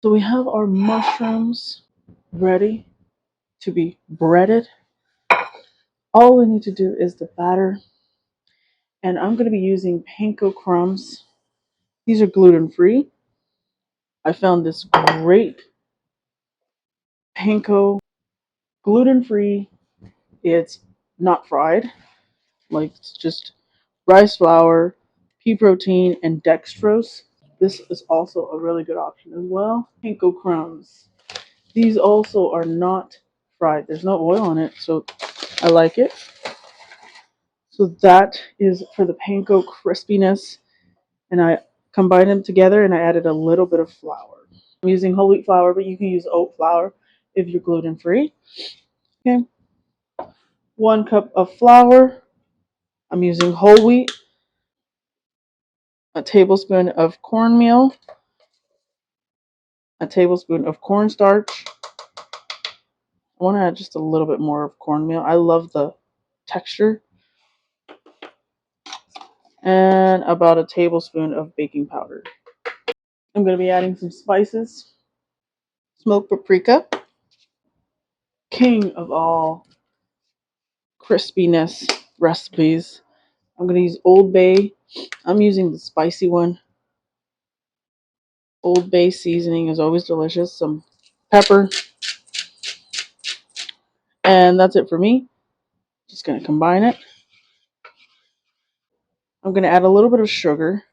So we have our mushrooms ready to be breaded. All we need to do is the batter. And I'm going to be using panko crumbs. These are gluten-free. I found this great panko, gluten-free. It's not fried. Like, it's just rice flour, pea protein, and dextrose. This is also a really good option as well. Panko crumbs. These also are not fried. There's no oil on it, so I like it. So that is for the panko crispiness. And I combined them together and I added a little bit of flour. I'm using whole wheat flour, but you can use oat flour if you're gluten free. Okay. 1 cup of flour. I'm using whole wheat. A tablespoon of cornmeal. A tablespoon of cornstarch. I want to add just a little bit more of cornmeal. I love the texture. And about a tablespoon of baking powder. I'm going to be adding some spices. Smoked paprika. King of all crispiness recipes. I'm going to use Old Bay. I'm using the spicy one. Old Bay seasoning is always delicious. Some pepper. And that's it for me. Just going to combine it. I'm going to add a little bit of sugar.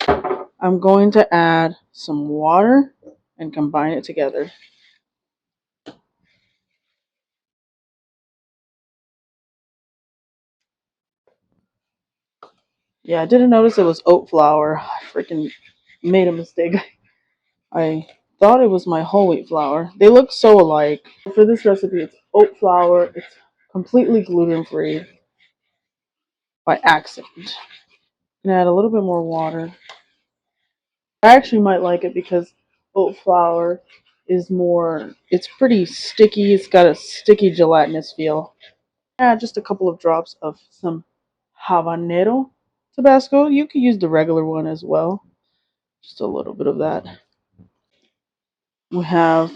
I'm going to add some water and combine it together. Yeah, I didn't notice it was oat flour. I freaking made a mistake. I thought it was my whole wheat flour. They look so alike. For this recipe, it's oat flour. It's completely gluten-free by accident. And add a little bit more water. I actually might like it because oat flour is more, it's pretty sticky. It's got a sticky gelatinous feel. Add just a couple of drops of some habanero Tabasco. You could use the regular one as well. Just a little bit of that. We have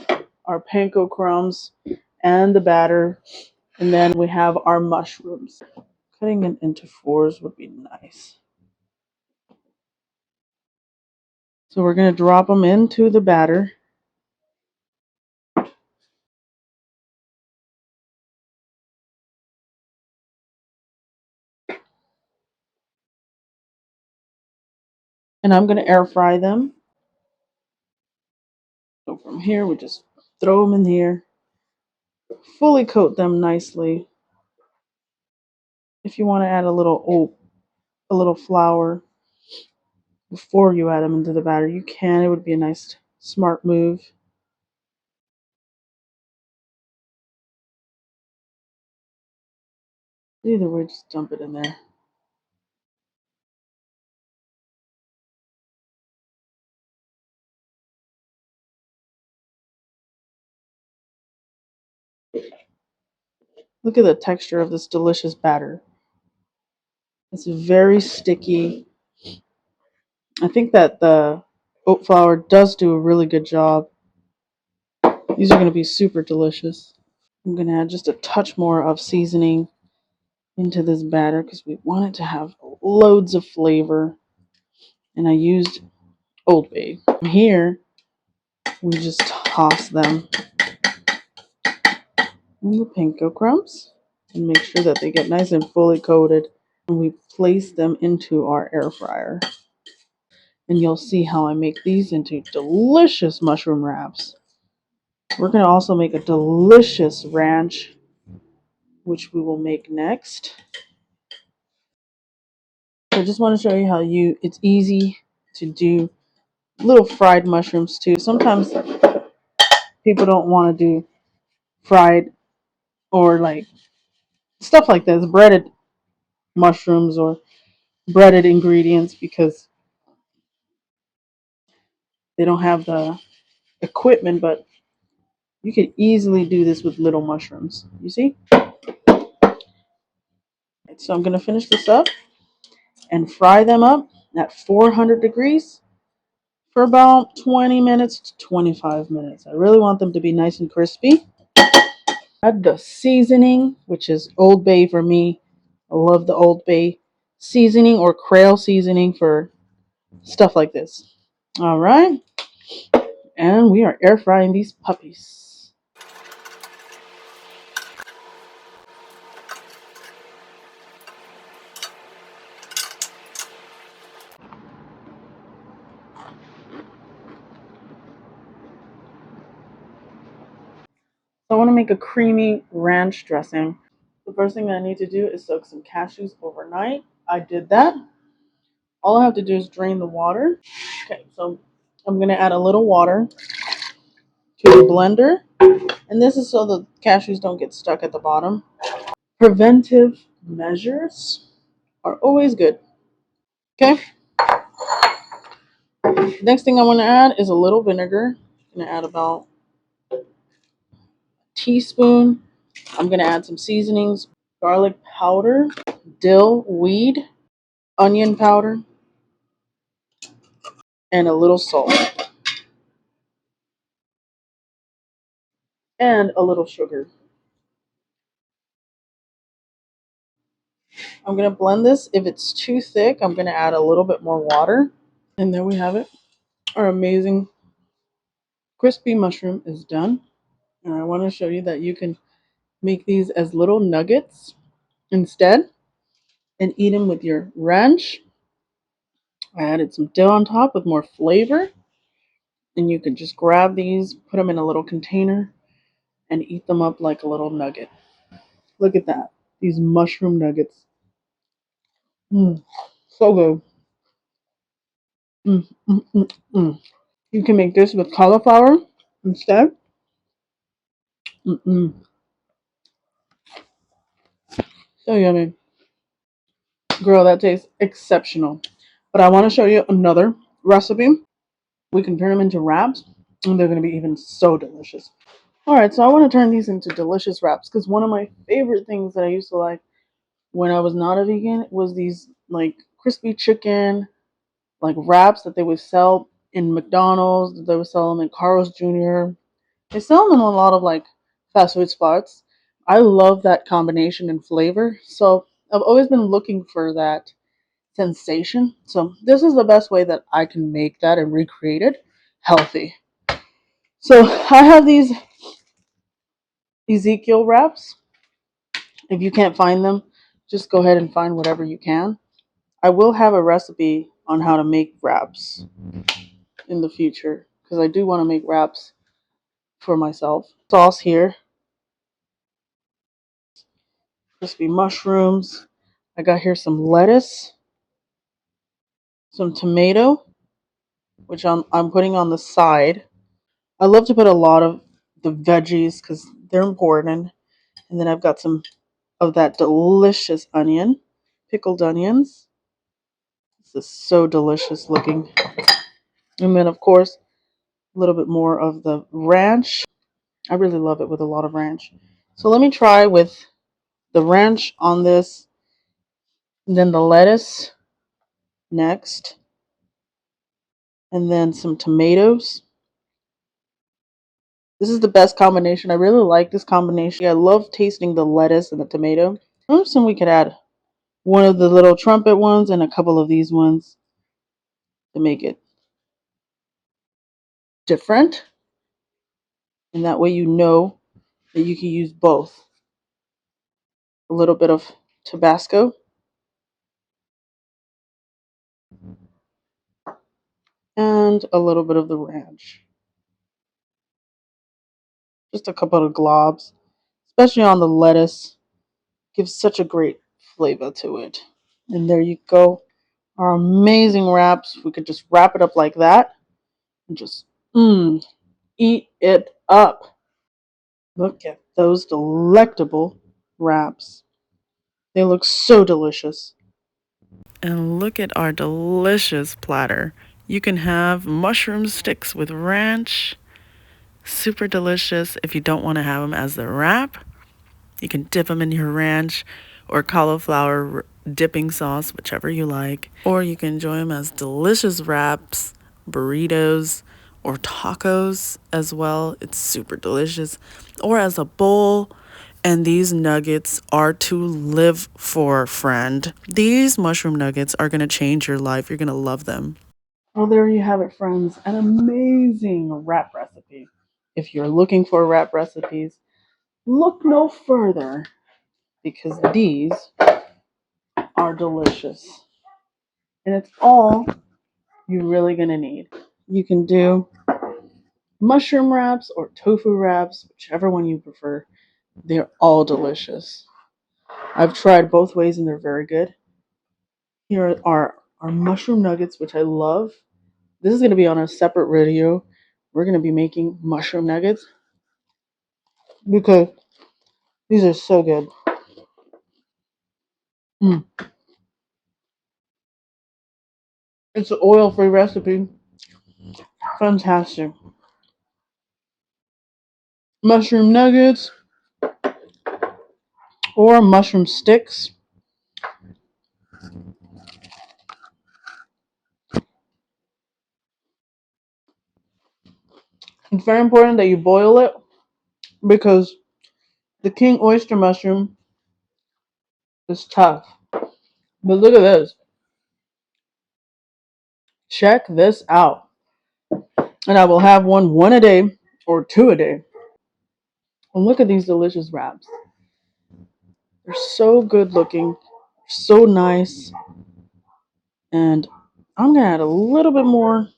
our panko crumbs and the batter. And then we have our mushrooms. Cutting it into fours would be nice. So we're going to drop them into the batter. And I'm going to air fry them. So from here, we just throw them in here. Fully coat them nicely. If you want to add a little flour before you add them into the batter, you can. It would be a nice, smart move. Either way, just dump it in there. Look at the texture of this delicious batter. It's very sticky. I think that the oat flour does do a really good job. These are going to be super delicious. I'm going to add just a touch more of seasoning into this batter because we want it to have loads of flavor. And I used Old Bay. Here, we just toss them in the panko crumbs and make sure that they get nice and fully coated. And we place them into our air fryer. And you'll see how I make these into delicious mushroom wraps. We're going to also make a delicious ranch which we will make next. So I just want to show you how it's easy to do little fried mushrooms too. Sometimes people don't want to do fried or like stuff like this, breaded mushrooms or breaded ingredients because they don't have the equipment, but you can easily do this with little mushrooms. You see? So I'm going to finish this up and fry them up at 400 degrees for about 20 minutes to 25 minutes. I really want them to be nice and crispy. Add the seasoning, which is Old Bay for me. I love the Old Bay seasoning or Krail seasoning for stuff like this. All right. And we are air frying these puppies. So I want to make a creamy ranch dressing. The first thing that I need to do is soak some cashews overnight. I did that. All I have to do is drain the water. Okay, so I'm going to add a little water to the blender. And this is so the cashews don't get stuck at the bottom. Preventive measures are always good. Okay. Next thing I want to add is a little vinegar. I'm going to add about a teaspoon. I'm going to add some seasonings, garlic powder, dill weed, onion powder, and a little salt. And a little sugar. I'm going to blend this. If it's too thick, I'm going to add a little bit more water. And there we have it. Our amazing crispy mushroom is done. And I want to show you that you can make these as little nuggets instead and eat them with your ranch. I added some dill on top with more flavor. And you can just grab these, put them in a little container, and eat them up like a little nugget. Look at that. These mushroom nuggets. So good. Mm, mm, mm, mm. You can make this with cauliflower instead. Mm-mm. So yummy. Girl, that tastes exceptional. But I want to show you another recipe. We can turn them into wraps, and they're going to be even so delicious. Alright, so I want to turn these into delicious wraps because one of my favorite things that I used to like when I was not a vegan was these like crispy chicken like wraps that they would sell in McDonald's. They would sell them in Carl's Jr. They sell them in a lot of like fast food spots. I love that combination and flavor. So I've always been looking for that sensation. So this is the best way that I can make that and recreate it healthy. So I have these Ezekiel wraps. If you can't find them, just go ahead and find whatever you can. I will have a recipe on how to make wraps in the future because I do want to make wraps for myself. Sauce here, crispy mushrooms. I got here some lettuce, some tomato, which I'm putting on the side. I love to put a lot of the veggies because they're important. And then I've got some of that delicious onion, pickled onions. This is so delicious looking. And then, of course, a little bit more of the ranch. I really love it with a lot of ranch. So let me try with the ranch on this, and then the lettuce next, and then some tomatoes. This is the best combination. I really like this combination. I love tasting the lettuce and the tomato. Some we could add one of the little trumpet ones and a couple of these ones to make it different. And that way you know that you can use both. A little bit of Tabasco. And a little bit of the ranch. Just a couple of globs, especially on the lettuce Gives such a great flavor to it. And there you go. Our amazing wraps. We could just wrap it up like that and just eat it up. Look at those delectable wraps. They look so delicious. And look at our delicious platter. You can have mushroom sticks with ranch. Super delicious. If you don't want to have them as the wrap, you can dip them in your ranch or cauliflower dipping sauce, whichever you like. Or you can enjoy them as delicious wraps, burritos, or tacos as well. It's super delicious. Or as a bowl. And these nuggets are to live for, friend. These mushroom nuggets are going to change your life. You're going to love them. Well, there you have it, friends. An amazing wrap recipe. If you're looking for wrap recipes, look no further because these are delicious. And it's all you're really going to need. You can do mushroom wraps or tofu wraps, whichever one you prefer. They're all delicious. I've tried both ways and they're very good. Here are our mushroom nuggets, which I love. This is going to be on a separate video. We're going to be making mushroom nuggets because these are so good. It's an oil-free recipe. Fantastic. Mushroom nuggets or mushroom sticks. It's very important that you boil it because the king oyster mushroom is tough. But look at this. Check this out. And I will have one a day or two a day. And look at these delicious wraps. They're so good looking, so nice. And I'm going to add a little bit more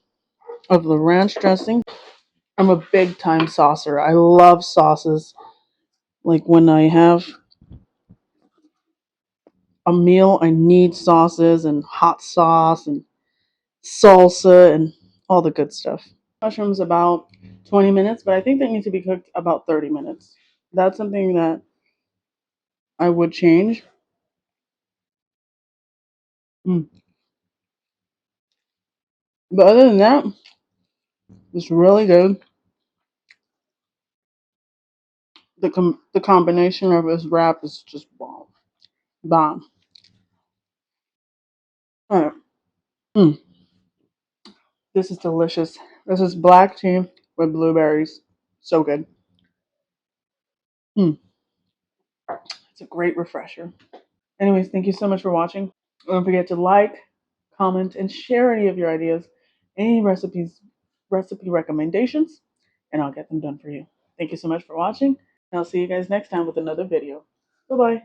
of the ranch dressing. I'm a big time saucer. I love sauces. Like when I have a meal, I need sauces and hot sauce and salsa and all the good stuff. Mushrooms about 20 minutes, but I think they need to be cooked about 30 minutes. That's something that I would change. But other than that, it's really good. The combination of this wrap is just bomb. Bomb. All right. This is delicious. This is black tea with blueberries. So good. It's a great refresher. Anyways, thank you so much for watching. Don't forget to like, comment, and share any of your ideas, any recipe recommendations, and I'll get them done for you. Thank you so much for watching, and I'll see you guys next time with another video. Bye-bye.